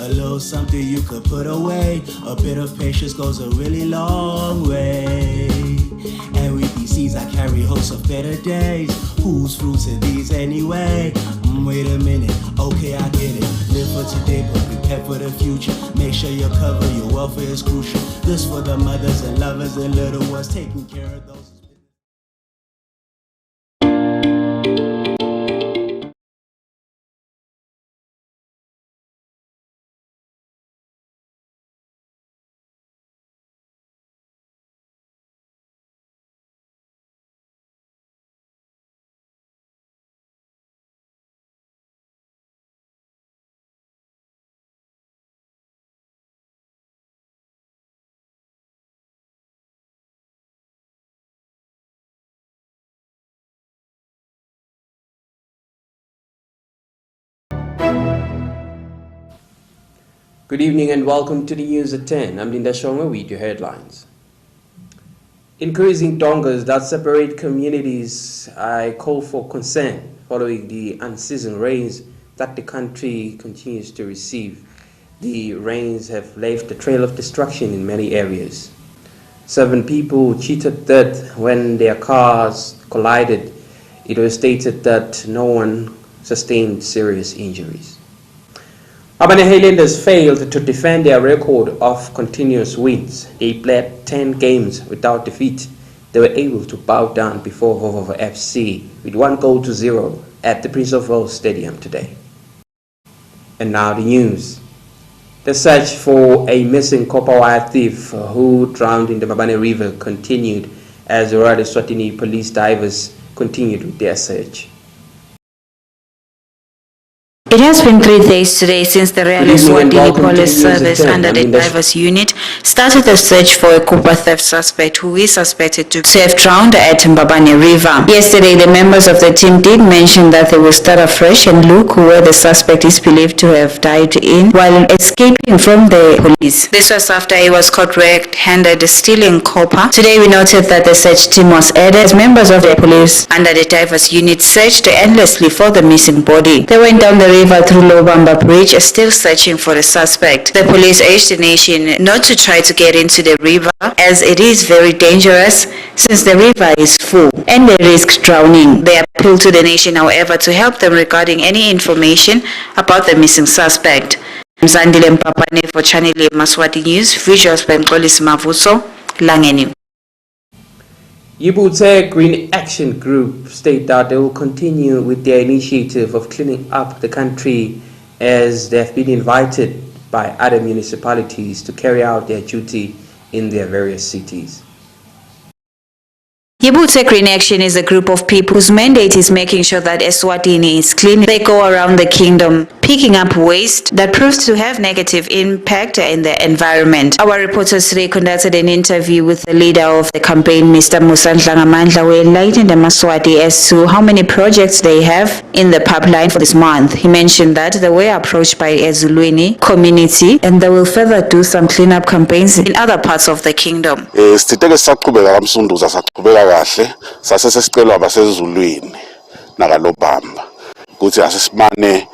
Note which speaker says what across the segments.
Speaker 1: A little something you could put away. A bit of patience goes a really long way. And with these seeds I carry hopes of better days. Whose fruits are these anyway? Wait a minute, okay I get it. Live for today but prepare for the future. Make sure you cover your welfare is crucial. This for the mothers and lovers and little ones, taking care of those.
Speaker 2: Good evening and welcome to the news at 10. I'm Linda Shonga with your headlines. Increasing dongas that separate communities, I call for concern following the unseasonal rains that the country continues to receive. The rains have left a trail of destruction in many areas. 7 people cheated death when their cars collided. It was stated that no one sustained serious injuries. Albany Highlanders failed to defend their record of continuous wins. They played 10 games without defeat. They were able to bow down before Hovovo FC with 1-0 at the Prince of Wales Stadium today. And now the news. The search for a missing copper wire thief who drowned in the Mbabane River continued as the ESWATINI police divers continued with their search.
Speaker 3: It has been 3 days today since the ESWATINI Police Service under the Divers Unit started a search for a copper theft suspect who is suspected to have drowned at Mbabane River. Yesterday, the members of the team did mention that they will start afresh and look where the suspect is believed to have died in while escaping from the police. This was after he was caught red-handed stealing copper. Today, we noted that the search team was added as members of the police under the Divers Unit searched endlessly for the missing body. They went down the river through Lobamba Bridge, still searching for the suspect. The police urged the nation not to try to get into the river as it is very dangerous since the river is full and they risk drowning. They appeal to the nation, however, to help them regarding any information about the missing suspect. Mzandile Mpapane for Channel Yemaswati News, visuals by Nkolis Mavuso, Langeni.
Speaker 2: Yemaswati Green Action Group state that they will continue with their initiative of cleaning up the country as they have been invited by other municipalities to carry out their duty in their various cities.
Speaker 3: Yemaswati Green Action is a group of people whose mandate is making sure that Eswatini is clean. They go around the kingdom picking up waste that proves to have negative impact in the environment. Our reporters today conducted an interview with the leader of the campaign, Mr. Musandla Ngamandla, who enlightened the Yemaswati as to how many projects they have in the pipeline for this month. He mentioned that they were approached by EZWATINI community and they will further do some cleanup campaigns in other parts of the kingdom.
Speaker 4: Kahle sasesicela abasezulwini nakalobamba ukuthi asisimane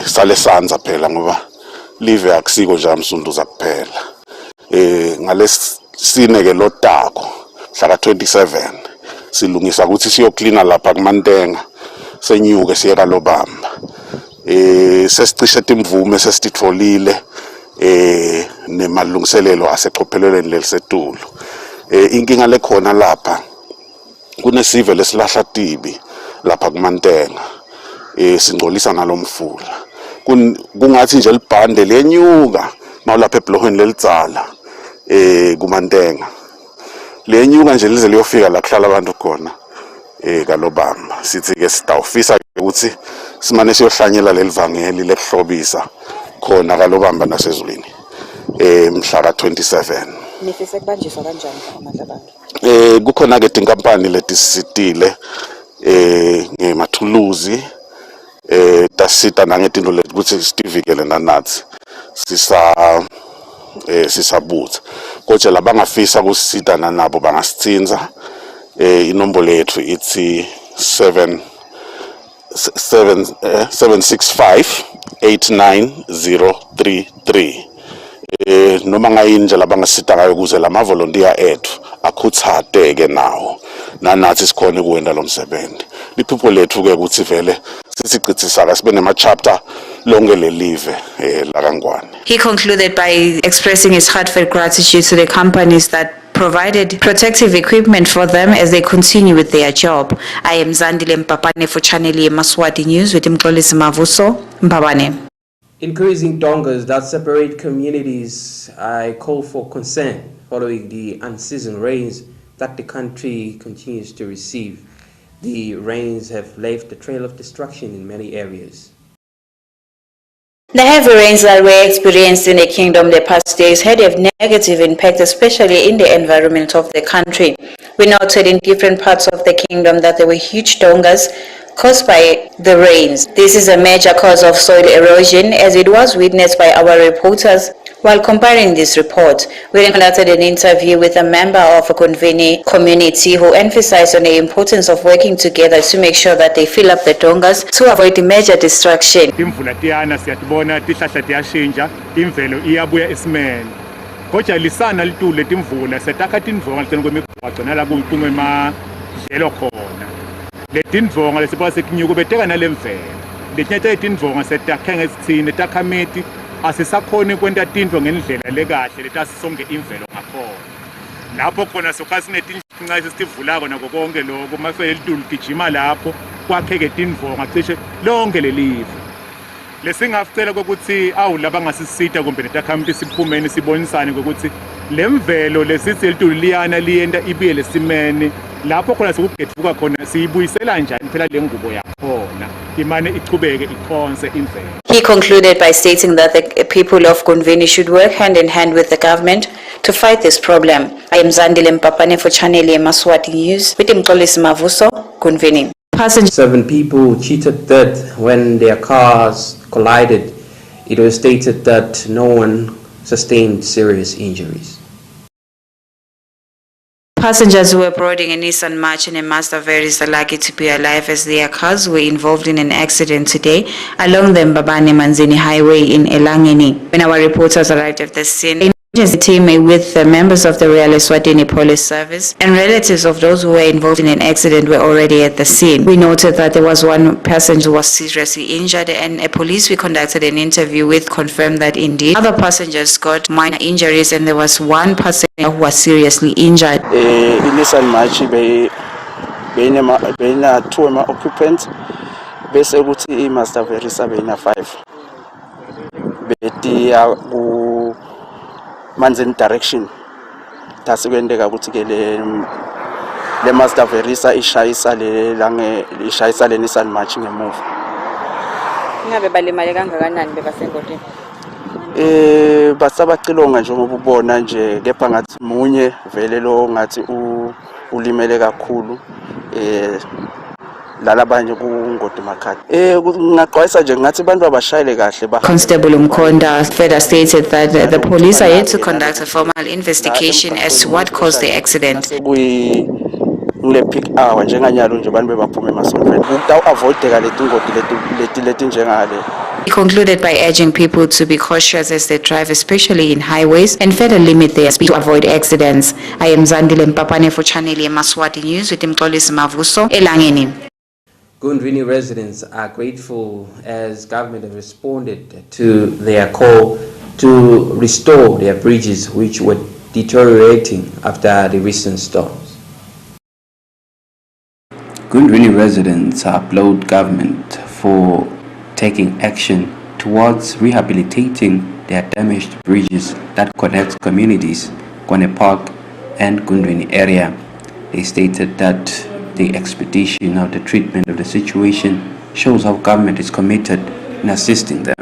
Speaker 4: sale sanza phela ngoba live akusiko nje amsunduza kuphela ngalesine ke lotako hlaka 27 silungisa ukuthi siyocleana lapha kuMantenga senyuke siye kalobamba sesicishe imvume sesititfolile nemalungiselelo aseqophelelweni lelisetulu inkinga lekhona lapha kunesive lesilahla tibi lapha kuMantenga singcolisa nalomfula kungathi nje libhande lenyuka mawulapha eblohweni lelitsala kuMantenga lenyuka nje lize liyofika la kuhlala abantu khona kalobamba sithi ke sitawufisa ukuthi simane siyohlanyela lelivangeli lekuhlobisa khona kalobamba nasezulwini mhla ka 27
Speaker 3: nifise kubanjiswa kanjani amandla abantu
Speaker 4: kukhona ke inkampani letisitile ngemathuluzi tasita nangetinto lekuthi sivikele nanathi sisabutha kodwa labangafisa kusita nabo bangasitsinza inombolo yethu ithi 765-89033. Noma ngayindlela abangasita ngayo ukuze lama volunteer ethu akhuthadeke nawo nanathi sikhona ukuwenda lo msebenzi. Liphupho lethu ke ukuthi vele sisichithisa sibe nema chapter lonke lelive la kaNgwane.
Speaker 3: He concluded by expressing his heartfelt gratitude to the companies that provided protective equipment for them as they continue with their job. I am Zandile Mpapane for Channel Yemaswati News with Mxolisi Mavuso, Mpapane.
Speaker 2: Increasing dongas that separate communities, I call for concern following the unseasoned rains that the country continues to receive. The rains have left a trail of destruction in many areas.
Speaker 3: The heavy rains that were experienced in the kingdom the past days had a negative impact, especially in the environment of the country. We noted in different parts of the kingdom that there were huge dongas caused by the rains. This is a major cause of soil erosion, as it was witnessed by our reporters. While comparing this report, we conducted an interview with a member of a Kunvini community who emphasized on the importance of working together to make sure that they fill up the dongas to avoid the major destruction.
Speaker 5: Imvula tiyana siyatibona tihlahla tiyashintsha imvelo iyabuya esimeni kodwa lisana litulu letimvula setakha tindvonga leteni kwemigwaco nala kunqume madlelo khona letindvonga lesipha setinyuko beteka nalemvelo letinyatha tindvonga setakha ngesitsini takhameti asisakhona kwenta tindvo ngendlela lekahle letasisonke imvelo ngakhona lapho khona sokhasinetincinca sesivulako nako konke lokho mase litulu gijima lapho kwakheke tindvonga cishe lonke lelive lesingafcela ukuthi laba ngasisita kumbe netakhamiti siphumeni sibonisane ukuthi lemvelo lesithi litulu liyana liyenda ibuye lesimene lapho khona sokugedvuka khona siyibuyisela njani phela lengubo yakhona imane ichubeke ikhonse imvelo.
Speaker 3: He concluded by stating that the people of Kunvini should work hand in hand with the government to fight this problem. I am Zandile Mpapane for Channel Yemaswati News with Mxolisi Mavuso, Kunvini.
Speaker 2: 7 people cheated death when their cars collided. It was stated that no one sustained serious injuries.
Speaker 3: Passengers who were boarding a Nissan March and a Mazda Veris are lucky to be alive as their cars were involved in an accident today along the Mbabane-Manzini Highway in Elangeni. When our reporters arrived at the scene, the team with the members of the ESWATINI police service and relatives of those who were involved in an accident were already at the scene. We noted that there was one passenger who was seriously injured, and a police we conducted an interview with confirmed that indeed other passengers got minor injuries and there was one passenger who was seriously injured.
Speaker 6: Nissan March beyina 2 occupants bese ukuthi iMazda Verisa beyina 5 betiya ku Manzini direction tasikwendeka ukuthi ke le Mazda Verisa ishayisa le Nissan March ngemuva.
Speaker 3: Ingabe balimale kangakanani bebasengotini?
Speaker 6: Basabacilonga nje ngokubona nje kepha ngathi munye vele lo ngathi ulimele kakhulu lalabanye kungodi makhadi ngaqwayisa nje ngathi abantu abashayele kahle ba.
Speaker 3: Constable Mkonda further stated that the police are yet to conduct a formal investigation as to what caused the accident.
Speaker 6: Ngule peak hour njenganyalo nje abantu bebaphume emasonweni ukuthi avoideka letingodi leti njengale.
Speaker 3: He concluded by urging people to be cautious as they drive, especially in highways, and further limit their speed to avoid accidents. I am Zandile Mpapane for Channel Yemaswati News with Mxolisi Mavuso, Elangeni.
Speaker 2: Kunvini residents are grateful as government have responded to their call to restore their bridges which were deteriorating after the recent storms.
Speaker 7: Kunvini residents applaud government for taking action towards rehabilitating their damaged bridges that connect communities, Kwane Park and Kunvini area. They stated that the expedition of the treatment of the situation shows how government is committed in assisting them.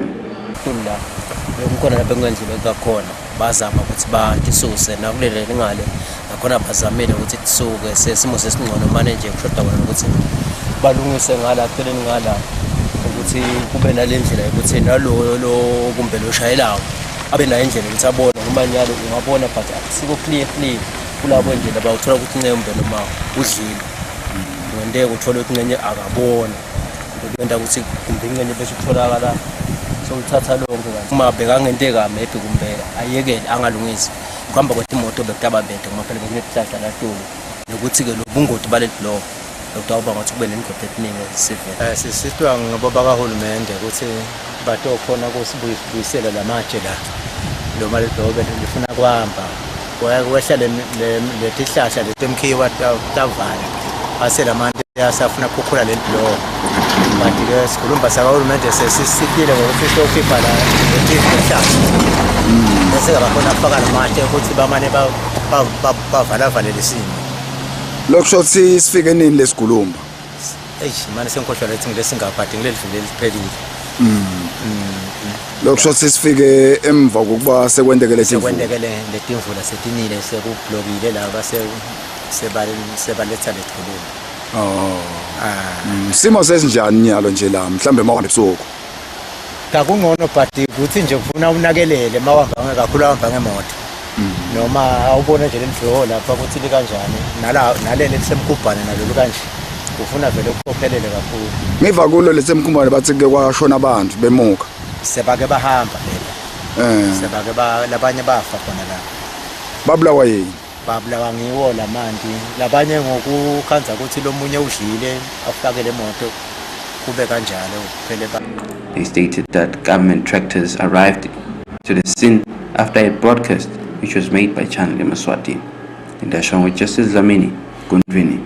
Speaker 8: ukuthi kube nalendlela ukuthi nalo kumbe lo shayelayo abe nayo indlela ukuthi abone ngomanyalo ungabona but akusiko clear kulabo indlela bawuthola ukuthi ngeke noma udlile ngende ukuthola ukuthi ngenye akabona kwenda ukuthi kumbe ingene bese kutholakala sokuthatha lonke kahle uma bheka ngento maybe kumbe ayekele angalungisi kuhamba kwethu imoto bekutaba bethe ngoba phela bekunehlahla laTulu nokuthi ke lobungoti baleli law lokutawuba ngathi kube nengodo eningi sivele sisitwa ngoba kahulumende ukuthi bato khona kusibuyisela lamatshe la lo mali dobe lifuna kuhamba kwehla letihlahla letemkhiwa tavala aselamantu yasafuna ukukhula lento law but ke sikhuluma sakahulumende sesisitile ngokuthi sokhipha la letihlahla bese abakhona afaka lamatshe ukuthi bamane bavala lesimo
Speaker 9: lokushothi sifike nini lesigulumba
Speaker 8: manje senkhohlwa lethi ngilesingaphathi ngilelivile liphelile
Speaker 9: lokushothi sifike emva kokuba sekwendekele
Speaker 8: letimvula setinile sekublokile laba sebaletha lethulula
Speaker 9: simo sesinjani nyalo nje la mhlambe mawuhambe ebusuku
Speaker 8: kakungcono but ukuthi nje ufuna unakelele mawahamba kakhulu ahamba ngemoto noma awubone nje lendloho lapha ukuthi likanjani nalele lisemkhumbane nalo kanje ufuna vele ukuphophelele kakhulu
Speaker 9: ngiva kulo lesemkhumbane bathi ke kwashona abantu bemuka
Speaker 8: sebake bahamba phela sebake labanye bafa khona la
Speaker 9: babulawa yini
Speaker 8: babulawa ngiwo lamanti labanye ngokukhanza ukuthi lo munye udlile afakele emoto kube kanjalo phela.
Speaker 7: They stated that government tractors arrived to the scene after a broadcast which was made by Channel Yemaswati. In the show with Justice Zamini, Gundvini.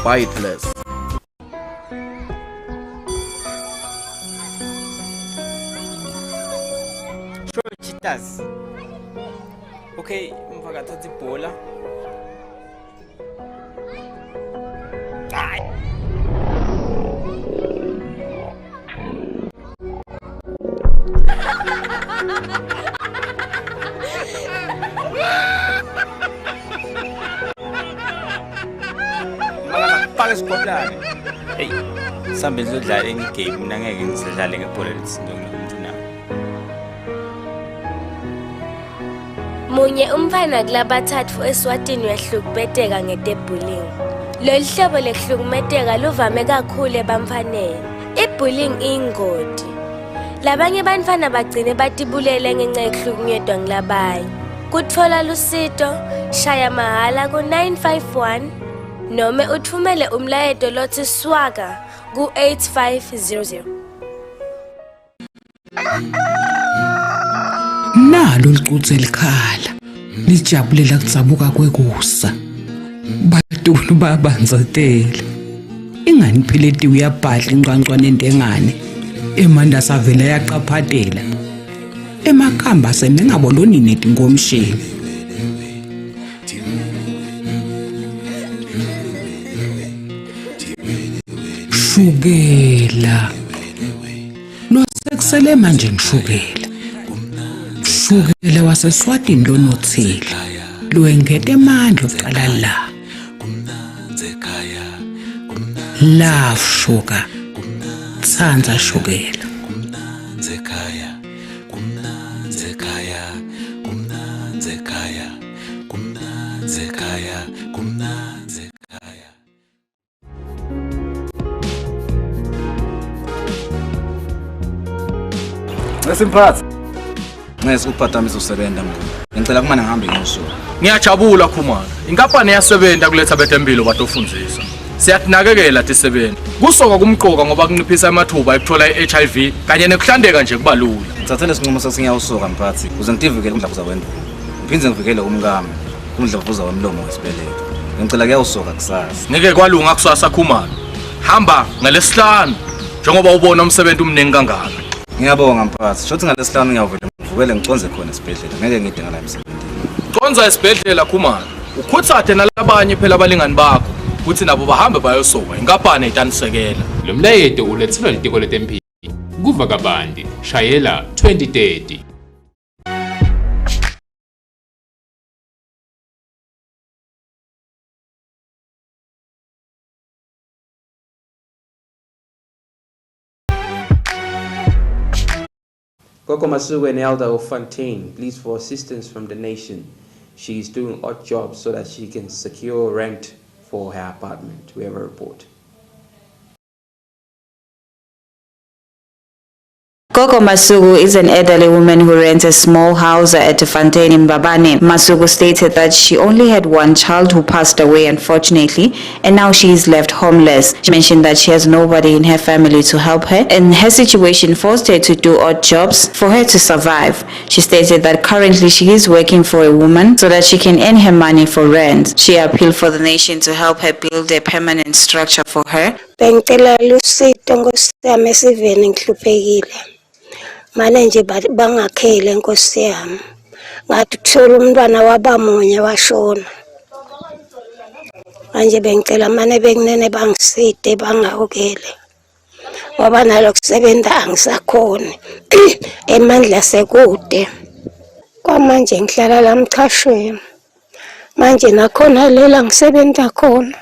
Speaker 6: Fightless.
Speaker 10: Sure, cheetahs. Okay, mfakathatha ibhola.
Speaker 11: Esikolane hey sambe ngizodlala ingame mina ngeke ngisedlale ngebhola lesindonga umuntu na
Speaker 12: Munye umfana kulabathathu eSwatini uyahlukubeteka ngetebullying. Lolu hlobo lehlukumetheka luvame kakhulu ebamfaneni. Ibullying ingoti. Labanye bantwana bagcine batibulele ngenxa yokuhlukunyezwa ngilabanye. Kutfola lusito, shaya mahala ku 951 noma uthumele umlayeto lothi swaka ku 8500.
Speaker 13: Nalo liquthe likhala lijabulela kutsabuka kwekusa batulu babanzatela ingani phileti uyabhadla inqanqwane entengane emanda savela yaqaphatela emakhamba semengabononi netingomshini shukela nosekusele manje ngishukela shukela waseSwatini lonothile lwengete amandla uqala la shuka tsanza shukela
Speaker 14: Sesimphathi. Ngeke ukuphathamisa usebenza mngani. Ngicela kumane ngihambe ngiyosuka.
Speaker 15: Ngiyajabula Khumalo. Inkampani yasebenza kuletha bethempilo batofundisa. Siyatinakekela tisebenza. Kusoka kumqoka ngoba kunciphisa amathuba ekuthola iHIV kanye nekuhlandeka nje kuba lula.
Speaker 14: Ngithathe lesinqumo sesingiyawusoka mphathi. Ukuze ngitivukele umdlavuza wendlu. Ngiphinde ngivikele umkami umdlavuza wemlomo wesibeletho. Ngicela kuyawusoka kusasa.
Speaker 15: Ngeke kwalunga kusasa Khumalo. Hamba ngalesihlanu njengoba ubona umsebenzi umningi kangaka.
Speaker 14: Ngiyabonga mphathi. Shothi ngalesihlanu ngiyavela ngivukele ngiconze khona esibhedlela. Ngeke ngidinga la emsebenzini.
Speaker 15: Conza esibhedlela Khumalo. Ukhuthathe nalabanye phela abalingani bakho ukuthi nabo bahambe bayosoka inkampani itanisekela.
Speaker 16: Lo mlayeto ulethelwa litiko letempilo. Kuva kabandi shayela 2030.
Speaker 2: Koko Masuku, an elder of Fontaine, pleads for assistance from the nation. She is doing odd jobs so that she can secure rent for her apartment. We have a report.
Speaker 3: Koko Masuku is an elderly woman who rents a small house at Fontaine in Mbabane. Masuku stated that she only had one child who passed away unfortunately, and now she is left homeless. She mentioned that she has nobody in her family to help her, and her situation forced her to do odd jobs for her to survive. She stated that currently she is working for a woman so that she can earn her money for rent. She appealed for the nation to help her build a permanent structure for her.
Speaker 17: Manje nje bangakhele Nkosi yami ngathi kuthola umntwana wabamunye washona manje bengicela mane bekunene bangiside bangawukele ngoba nalo kusebenza angisakhona emandla sekude kwamanje ngihlala la mchashweni manje nakhona lela ngisebenza khona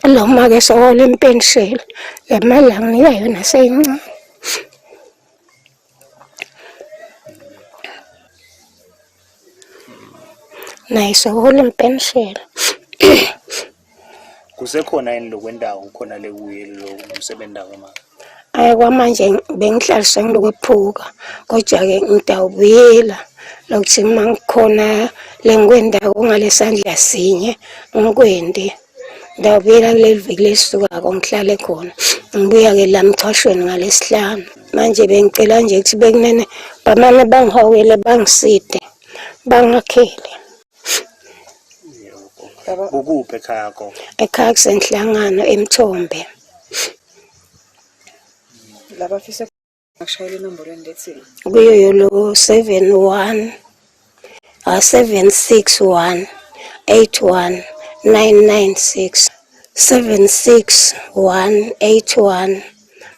Speaker 17: lo make sohola impenshela lemali nginika yona seyincane. Nice, hola penshela.
Speaker 18: Kusekhona yini lokwendawo ukhona le kuye lo umsebenza kwama?
Speaker 17: Ayi kwamanje bengihlaliswe ngilokuphuka kodwa ke ngidawubuyela lokuthi mangikhona lenkwenda kungalesandla sinye ngikwendi ndawubuyela kuleli viki lesuka kongihlale khona ngibuya ke la mchashweni ngalesihlanu manje bengicela nje ukuthi bekunene bamane bangihawele bangiside bangakhele.
Speaker 18: Ukuphi ekhaya yakho?
Speaker 17: Ekhaya kusenhlangano eMthombe.
Speaker 19: Laba fisa ngashayela inombolo endethi
Speaker 17: kuyo lo 71 761 81 996 761 81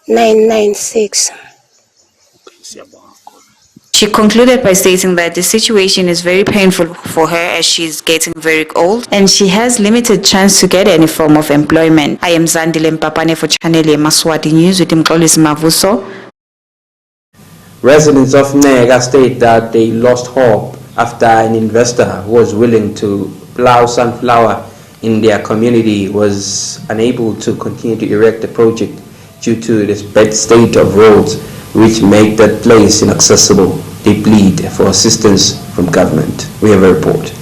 Speaker 17: 996.
Speaker 3: She concluded by stating that the situation is very painful for her as she is getting very old and she has limited chance to get any form of employment. I am Zandile Mpapane for Channel Yemaswati News with Mxolisi Mavuso.
Speaker 2: Residents of Nega state that they lost hope after an investor who was willing to plow sunflower in their community was unable to continue to erect the project due to this bad state of roads which make that place inaccessible. They plead for assistance from government. We have a report.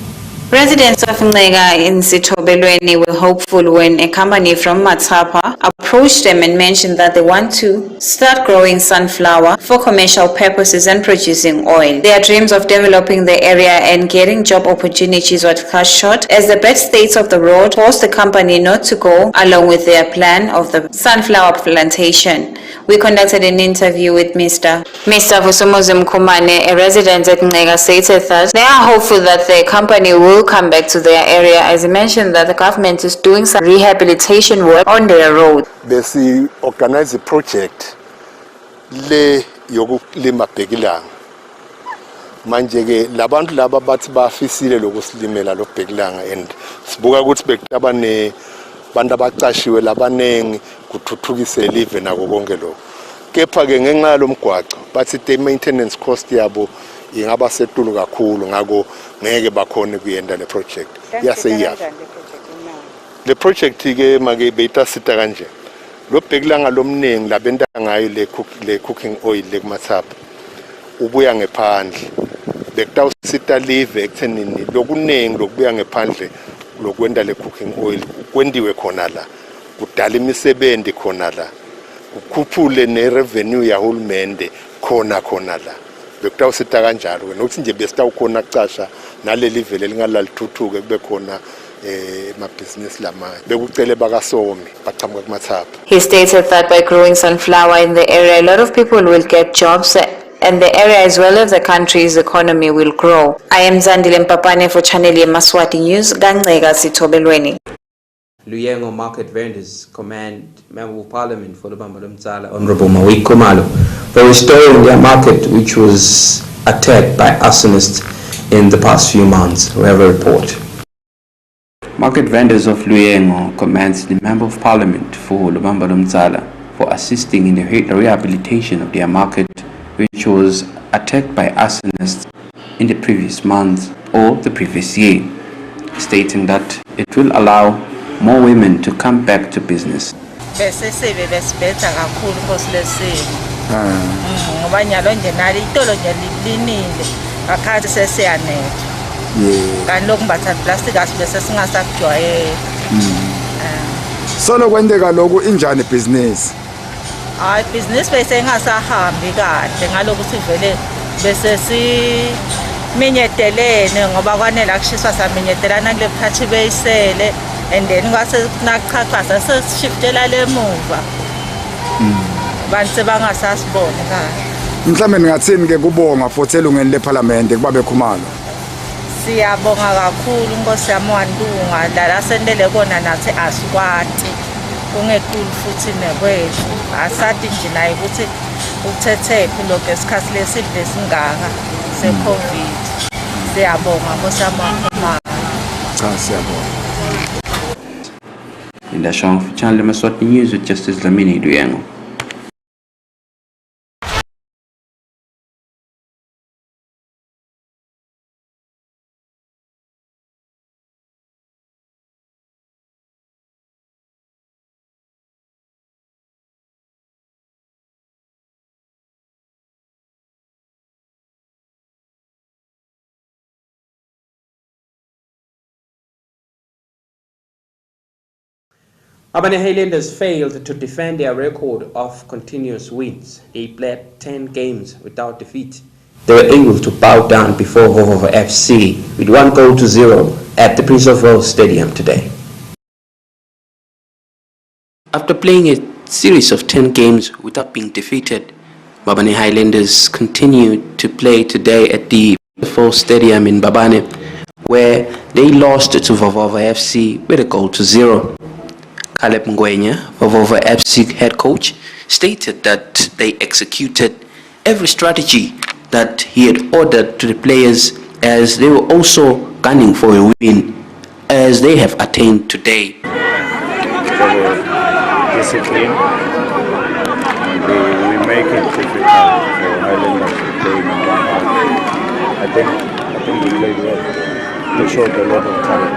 Speaker 3: Residents of Nega in Sitobelweni were hopeful when a company from Matsapa approached them and mentioned that they want to start growing sunflower for commercial purposes and producing oil. Their dreams of developing the area and getting job opportunities were cut short as the bad state of the road forced the company not to go along with their plan of the sunflower plantation. We conducted an interview with Mr. Vusomoze Mkhumane, a resident at Nega, stated that they are hopeful that the company will come back to their area as he mentioned that the government is doing some rehabilitation work on their road.
Speaker 20: Besi organize a project le yokulima bhekilanga. Manje ke labantu laba bathi bafisile lokusilimela lo bhekilanga and sibuka ukuthi bekutaba bantu abacashiwe labanengi kuthuthukise live nako konke lokho. Kepha ke ngenxa lomgwaqo bathi the maintenance cost yabo ingaba setulu kakhulu ngako ngeke bakhona kuyenda le project yaseya. Le project ke make beyita kanje lo bhekilanga lomningi labenta ngayo le cooking oil le kumathapha ubuya ngephandle bekutawusita live ekuthenini lokuningi lokubuya ngephandle lokwenda le cooking oil kwendiwe khona la kudala imisebenzi khona la ukhuphule nerevenue yahulumende khona la bekutawusita kanjalo ke nokuthi nje besitawukhona kucasha naleli vele lingalalithuthukwe kube khona emabhizinisi lamanye bekucele bakasomi baqhamuka kumathapha.
Speaker 3: He stated that by growing sunflower in the area, a lot of people will get jobs and the area as well as the country's economy will grow. I am Zandile Mpapane for Channel Yemaswati News, Gangcega Sithobelweni.
Speaker 2: Luyengo market vendors commend Member of Parliament for Lubamba Mtsala, Honorable Mawik Khumalo, for restoring their market which was attacked by arsonists in the past few months. We have a report.
Speaker 7: Market vendors of Luyengo commends the Member of Parliament for Lubamba Mtsala for assisting in the rehabilitation of their market which was attacked by arsonists in the previous month or the previous year, stating that it will allow more women to come back to business.
Speaker 9: Solo kwendeka lokhu injani business?
Speaker 21: Hayi business bese ingasahambi kahle ngalokuthi vele bese siminyetelene ngoba kwanele akushiswa saminyetelana kule phathi beyisele and then kwase nakuchaqhaza sesishiftela lemuva. Bantu bangasasibona kahle.
Speaker 9: Mhlawumbe ningathini ke kubonga futhi elungeni leParliament kubabe Khumalo?
Speaker 21: Siyabonga kakhulu Nkosi yami Wandunga la sendele kona nathi asikwati. Kungekulu futhi nekwethu asathi nje naye ukuthi uthethephi lokho esikhathi lesibile singaka se-COVID. Siyabonga Nkosi yami Wandunga.
Speaker 9: Cha siyabonga.
Speaker 7: In the show for Channel Yemaswati News with Justice Dlamini Luyengo.
Speaker 2: Mbabane Highlanders failed to defend their record of continuous wins. They played 10 games without defeat. They were able to bow down before Vovovo FC with 1-0 at the Prince of Wales Stadium today. After playing a series of 10 games without being defeated, Mbabane Highlanders continued to play today at the Prince Stadium in Mbabane, where they lost to Vovovo FC with 1-0. Caleb Ngwenya, Vovovo FC head coach, stated that they executed every strategy that he had ordered to the players as they were also gunning for a win as they have attained today.
Speaker 22: Discipline, and we make it difficult for Highlanders to play in one half. I think we played well. We showed a lot of talent.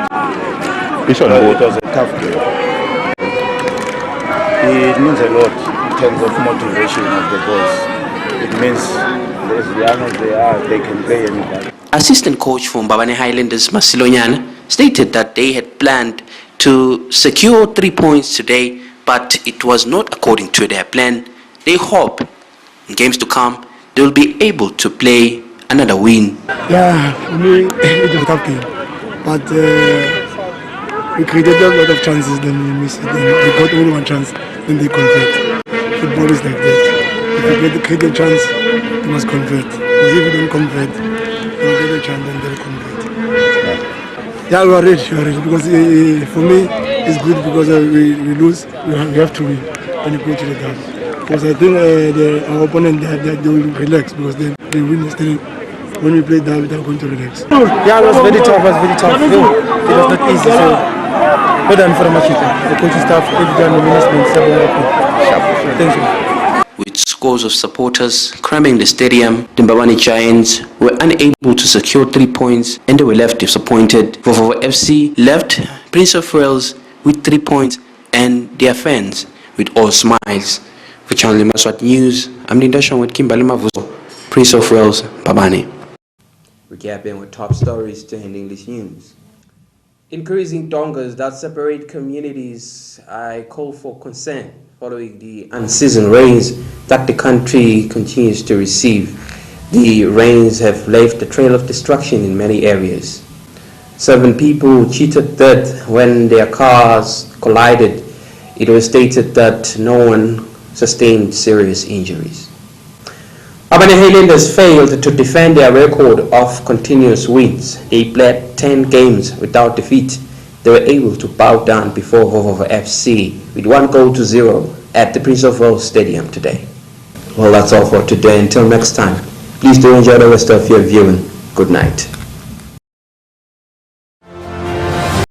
Speaker 22: It was a tough game. It means a lot in terms of motivation of the boys. It means as young as they are, they can play anybody.
Speaker 2: Assistant coach for Mbabane Highlanders, Masilonyana, stated that they had planned to secure 3 points today, but it was not according to their plan. They hope in games to come they will be able to play another win.
Speaker 23: Yeah, for me it was a tough game, but we created a lot of chances, then we missed it. Then we got only one chance, then they convert. Football is like that. If you create a chance, you must convert. Because if you don't convert, you will get a chance and they'll convert. Yeah, we are ready. Because for me, it's good because we lose. We have to win when you go to the game. Because I think our opponent they will relax because they win still. When we play that, they're going to relax.
Speaker 24: Yeah, it was very tough. It was not easy. So well done for the match, the coaching staff, everyone, management. Thank you.
Speaker 2: With scores of supporters cramming the stadium, the Mbabane Giants were unable to secure 3 points and they were left disappointed. Vovovo FC left Prince of Wales with 3 points and their fans with all smiles. For Channel Yemaswati News, I'm Linda Shong with Kimberly Mavuso.
Speaker 7: Prince of Wales, Babani.
Speaker 2: Recapping with top stories to end English news. Increasing dongas that separate communities, I call for concern following the unseasoned rains that the country continues to receive. The rains have left a trail of destruction in many areas. 7 people cheated death when their cars collided. It was stated that no one sustained serious injuries. Albany Highlanders failed to defend their record of continuous wins. They played 10 games without defeat. They were able to bow down before Vovovo FC with 1-0 at the Prince of Wales Stadium today. Well, that's all for today. Until next time, please do enjoy the rest of your viewing. Good night.